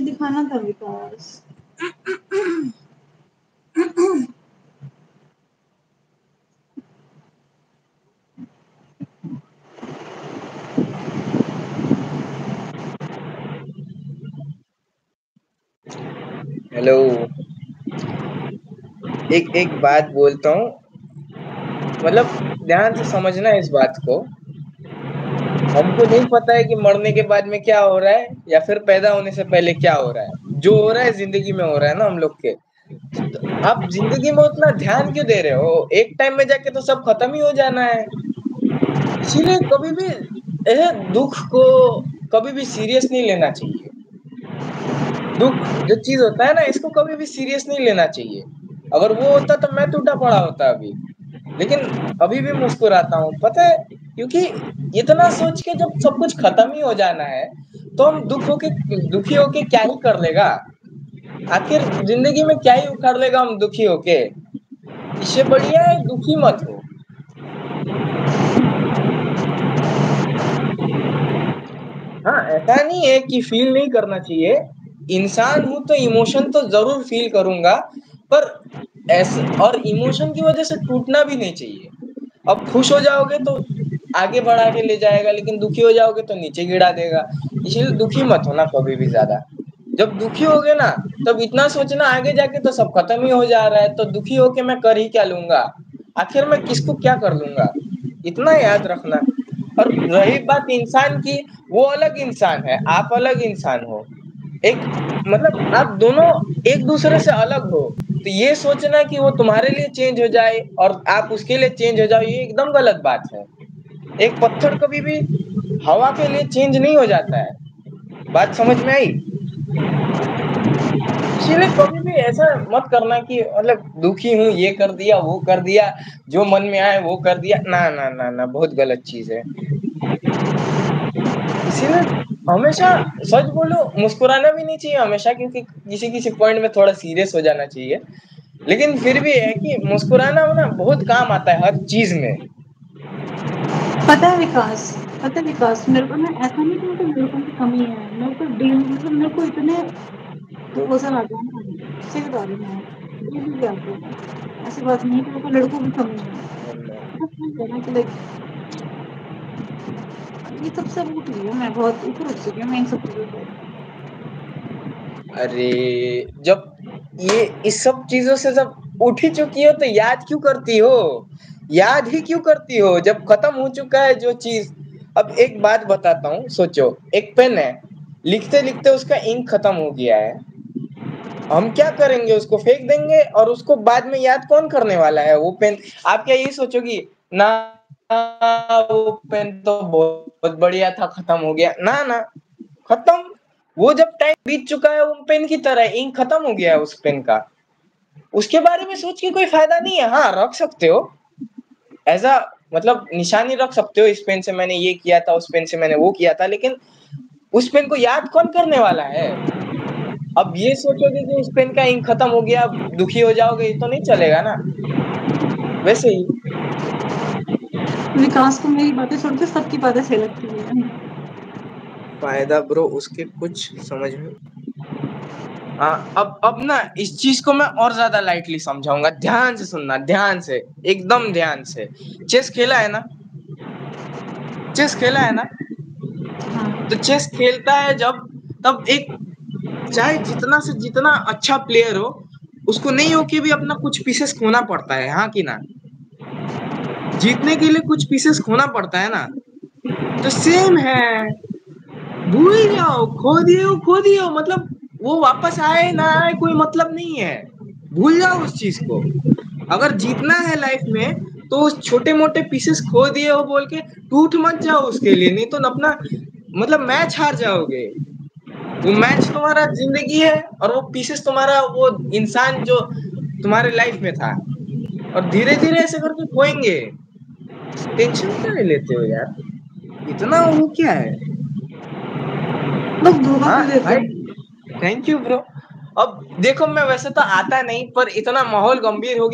कुछ दिखाना था विकास। हेलो। एक एक बात बोलता हूँ, मतलब ध्यान से समझना इस बात को। हमको नहीं पता है कि मरने के बाद में क्या हो रहा है या फिर पैदा होने से पहले क्या हो रहा है। जो हो रहा है जिंदगी में हो रहा है ना हम लोग के। तो आप जिंदगी में उतना ध्यान क्यों दे रहे हो? एक टाइम में जाके तो सब खत्म ही हो जाना है। इसीलिए कभी भी दुख को कभी भी सीरियस नहीं लेना चाहिए। दुख जो चीज होता है ना, इसको कभी भी सीरियस नहीं लेना चाहिए। अगर वो होता तो मैं टूटा पड़ा होता अभी। लेकिन अभी भी मुस्कुराता हूँ, पता है? क्योंकि इतना सोच के जब सब कुछ खत्म ही हो जाना है तो हम दुखी होके क्या ही कर लेगा? आखिर जिंदगी में क्या ही उखाड़ लेगा हम दुखी होके? इससे बढ़िया है दुखी मत हो। हाँ, ऐसा नहीं है कि फील नहीं करना चाहिए। इंसान हूं तो इमोशन तो जरूर फील करूंगा। पर ऐसे और इमोशन की वजह से टूटना भी नहीं चाहिए। अब खुश हो जाओगे तो आगे बढ़ा के ले जाएगा, लेकिन दुखी हो जाओगे तो नीचे गिरा देगा। इसलिए दुखी मत होना कभी भी ज्यादा। जब दुखी होगे ना, तब इतना सोचना आगे जाके तो सब खत्म ही हो जा रहा है, तो दुखी होके मैं कर ही क्या लूंगा? आखिर मैं किसको क्या कर लूंगा? इतना याद रखना। और रही बात इंसान की, वो अलग इंसान है, आप अलग इंसान हो। एक मतलब आप दोनों एक दूसरे से अलग हो। तो ये सोचना कि वो तुम्हारे लिए चेंज हो जाए और आप उसके लिए चेंज हो जाओ, ये एकदम गलत बात है। एक पत्थर कभी भी हवा के लिए चेंज नहीं हो जाता है। बात समझ में आई? इसीलिए कभी भी ऐसा मत करना कि मतलब दुखी हूं, ये कर दिया वो कर दिया, जो मन में आए वो कर दिया। ना ना ना ना, बहुत गलत चीज है। इसीलिए हमेशा सच बोलो, मुस्कुराना भी नहीं चाहिए हमेशा, क्योंकि किसी किसी पॉइंट में थोड़ा सीरियस हो जाना चाहिए। लेकिन फिर भी है कि मुस्कुराना हो ना बहुत काम आता है हर चीज में। पता है विकास, पता है विकास, मेरे को ना ऐसा नहीं कि मेरे को लड़कों की कमी है, मेरे को मतलब मेरे को इतने प्रपोजल आते हैं ना, सही बता रही हूँ मैं, डेली भी आते हैं। ऐसी बात नहीं है कि मेरे को लड़कों की कमी है, बस ये है ना कि लाइक ये सबसे अब उठ गई हूँ मैं, बहुत ऊपर उठ चुकी हूँ मैं इन सब चीज़ों से। अरे, जब ये इस सब चीजों से जब उठ ही चुकी हो तो याद क्यों करती हो? याद ही क्यों करती हो जब खत्म हो चुका है जो चीज? अब एक बात बताता हूँ, सोचो। एक पेन है, लिखते लिखते उसका इंक खत्म हो गया है। हम क्या करेंगे? उसको फेंक देंगे और उसको बाद में याद कौन करने वाला है वो पेन? आप क्या यही सोचोगी ना, वो पेन तो बहुत बढ़िया था, खत्म हो गया? ना ना, खत्म। वो जब टाइम बीत चुका है, वो पेन की तरह इंक खत्म हो गया है उस पेन का। उसके बारे में सोच के कोई फायदा नहीं है। हाँ, रख सकते हो ऐसा, मतलब निशानी रख सकते हो, इस पेन से मैंने ये किया था, उस पेन से मैंने वो किया था, लेकिन उस पेन को याद कौन करने वाला है? अब ये सोचोगे कि उस पेन का इंक खत्म हो गया, दुखी हो जाओगे, ये तो नहीं चलेगा ना। वैसे ही विकास को मेरी बातें सुन के सबकी बातें सही लगती है। फायदा ब्रो उसके कुछ समझ में। हाँ, अब ना इस चीज को मैं और ज्यादा लाइटली समझाऊंगा। ध्यान से सुनना, ध्यान से, एकदम ध्यान से। चेस खेला है ना? चेस खेला है ना? हाँ, तो चेस खेलता है जब, तब एक, चाहे जितना से जितना अच्छा प्लेयर हो, उसको नहीं हो के भी अपना कुछ पीसेस खोना पड़ता है, हाँ कि ना? जीतने के लिए कुछ पीसेस खोना पड़ता है ना। तो सेम है। भूल जाओ, खो दियो, मतलब वो वापस आए ना आए कोई मतलब नहीं है। भूल जाओ उस चीज को। अगर जीतना है लाइफ में, तो उस छोटे मोटे पीसेस खो दिए हो बोल के टूट मत जाओ उसके लिए, नहीं तो अपना मतलब मैच हार जाओगे। वो मैच तुम्हारा जिंदगी है, और वो पीसेस तुम्हारा वो इंसान जो तुम्हारे लाइफ में था। और धीरे धीरे ऐसे करके खोएंगे। टेंशन क्या ले लेते हो यार? इतना वो क्या है? लोग धोखा हाँ क्यों देते भाई, हैं? Thank you bro. अब देखो, मैं वैसे तो आता नहीं, पर इतना माहौल गंभीर हो